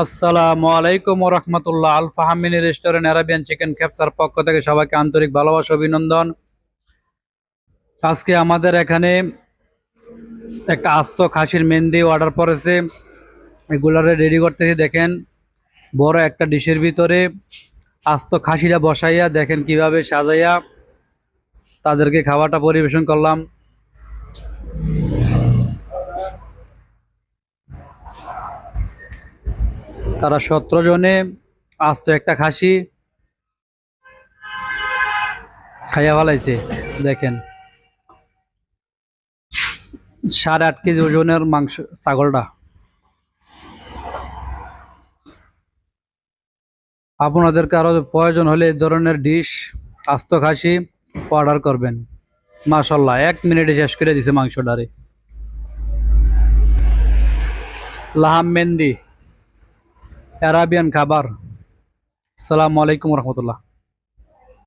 আসসালামু আলাইকুম রহমতুল্লাহ। আল ফাহামিনী restaurant Arabian chicken capture পক্ষ থেকে সবাইকে আন্তরিক ভালোবাসা অভিনন্দন। আজকে আমাদের এখানে একটা আস্ত খাসির মেহেন্দি অর্ডার পড়েছে, এগুলারে রেডি করতেছি। দেখেন বড় একটা ডিশের ভিতরে আস্ত খাসিটা বসাইয়া দেখেন কিভাবে সাজাইয়া তাদেরকে খাবারটা পরিবেশন করলাম। তারা 17 জনে আস্ত একটা খাসি খাইয়া ফেলাইছে। দেখেন 8.5 কেজি ওজনের মাংস ছাগলটা। আপনাদের কারো প্রয়োজন হলে এই ধরনের ডিশ আস্ত খাসি অর্ডার করবেন। মাশাল্লাহ 1 মিনিটে শেষ করে দিছে মাংসটারে। লাহাম মেহেন্দি অ্যারাবিয়ান খাবার। আসসালামু আলাইকুম রহমতুল্লাহ।